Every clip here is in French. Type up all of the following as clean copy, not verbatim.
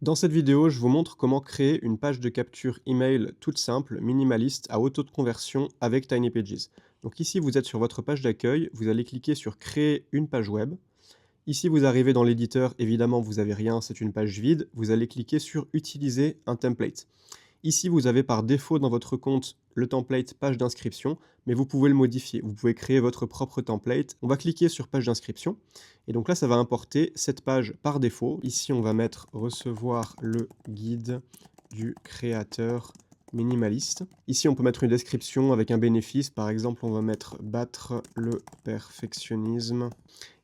Dans cette vidéo, je vous montre comment créer une page de capture email toute simple, minimaliste, à haut taux de conversion avec TinyPages. Donc ici, vous êtes sur votre page d'accueil, vous allez cliquer sur créer une page web. Ici, vous arrivez dans l'éditeur, évidemment, vous n'avez rien, c'est une page vide. Vous allez cliquer sur utiliser un template. Ici, vous avez par défaut dans votre compte le template page d'inscription, mais vous pouvez le modifier. Vous pouvez créer votre propre template. On va cliquer sur page d'inscription. Et donc là, ça va importer cette page par défaut. Ici, on va mettre recevoir le guide du créateur minimaliste. Ici, on peut mettre une description avec un bénéfice. Par exemple, on va mettre battre le perfectionnisme.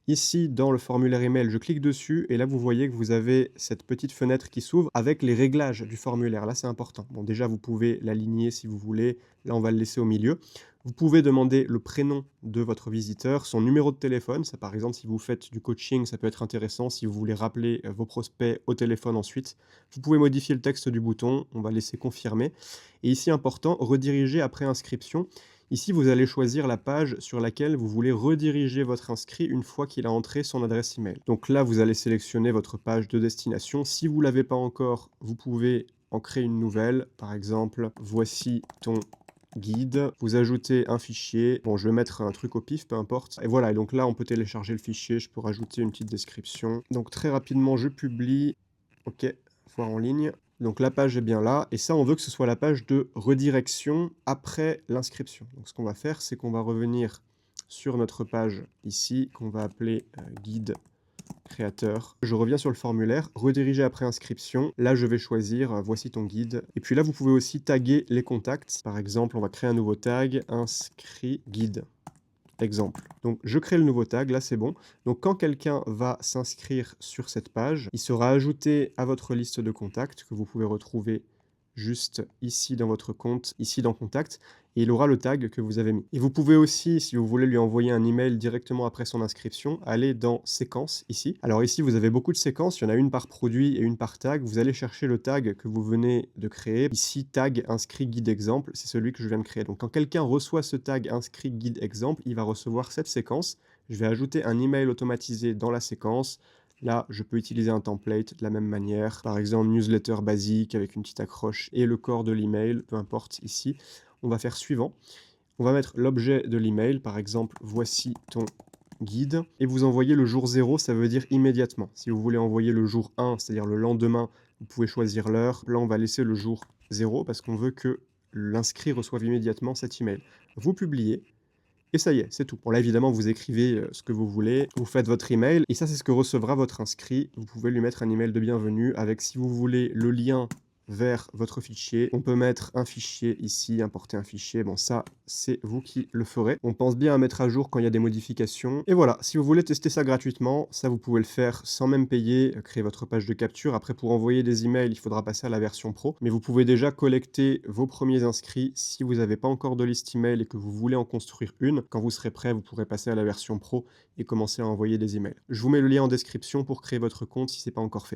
Ici, dans le formulaire email, je clique dessus et là, vous voyez que vous avez cette petite fenêtre qui s'ouvre avec les réglages du formulaire. Là, c'est important. Bon, déjà, vous pouvez l'aligner si vous voulez. Là, on va le laisser au milieu. Vous pouvez demander le prénom de votre visiteur, son numéro de téléphone. Ça, par exemple, si vous faites du coaching, ça peut être intéressant si vous voulez rappeler vos prospects au téléphone ensuite. Vous pouvez modifier le texte du bouton. On va laisser confirmer. Et ici, important, rediriger après inscription. Ici, vous allez choisir la page sur laquelle vous voulez rediriger votre inscrit une fois qu'il a entré son adresse email. Donc là, vous allez sélectionner votre page de destination. Si vous ne l'avez pas encore, vous pouvez en créer une nouvelle. Par exemple, voici ton guide. Vous ajoutez un fichier. Bon, je vais mettre un truc au pif, peu importe. Et voilà, et donc là, on peut télécharger le fichier. Je peux rajouter une petite description. Donc très rapidement, je publie. OK, voir en ligne. Donc la page est bien là, et ça, on veut que ce soit la page de redirection après l'inscription. Donc ce qu'on va faire, c'est qu'on va revenir sur notre page ici, qu'on va appeler guide créateur. Je reviens sur le formulaire, rediriger après inscription. Là, je vais choisir voici ton guide. Et puis là, vous pouvez aussi taguer les contacts. Par exemple, on va créer un nouveau tag, inscrit guide. Exemple. Donc, je crée le nouveau tag, là c'est bon. Donc, quand quelqu'un va s'inscrire sur cette page, il sera ajouté à votre liste de contacts que vous pouvez retrouver juste ici dans votre compte, ici dans Contact, et il aura le tag que vous avez mis. Et vous pouvez aussi, si vous voulez lui envoyer un email directement après son inscription, aller dans Séquences ici. Alors ici, vous avez beaucoup de séquences, il y en a une par produit et une par tag. Vous allez chercher le tag que vous venez de créer. Ici, tag inscrit guide exemple, c'est celui que je viens de créer. Donc quand quelqu'un reçoit ce tag inscrit guide exemple, il va recevoir cette séquence. Je vais ajouter un email automatisé dans la séquence. Là, je peux utiliser un template de la même manière. Par exemple, newsletter basique avec une petite accroche et le corps de l'email, peu importe ici. On va faire suivant. On va mettre l'objet de l'email, par exemple, voici ton guide. Et vous envoyez le jour 0, ça veut dire immédiatement. Si vous voulez envoyer le jour 1, c'est-à-dire le lendemain, vous pouvez choisir l'heure. Là, on va laisser le jour 0 parce qu'on veut que l'inscrit reçoive immédiatement cet email. Vous publiez. Et ça y est, c'est tout. Bon là évidemment vous écrivez ce que vous voulez, vous faites votre email et ça c'est ce que recevra votre inscrit. Vous pouvez lui mettre un email de bienvenue avec si vous voulez le lien vers votre fichier. On peut mettre un fichier ici, importer un fichier. Bon ça c'est vous qui le ferez. On pense bien à mettre à jour quand il y a des modifications. Et voilà, si vous voulez tester ça gratuitement, ça vous pouvez le faire sans même payer, créer votre page de capture. Après pour envoyer des emails, il faudra passer à la version pro. Mais vous pouvez déjà collecter vos premiers inscrits si vous n'avez pas encore de liste email et que vous voulez en construire une. Quand vous serez prêt, vous pourrez passer à la version pro et commencer à envoyer des emails. Je vous mets le lien en description pour créer votre compte si ce n'est pas encore fait.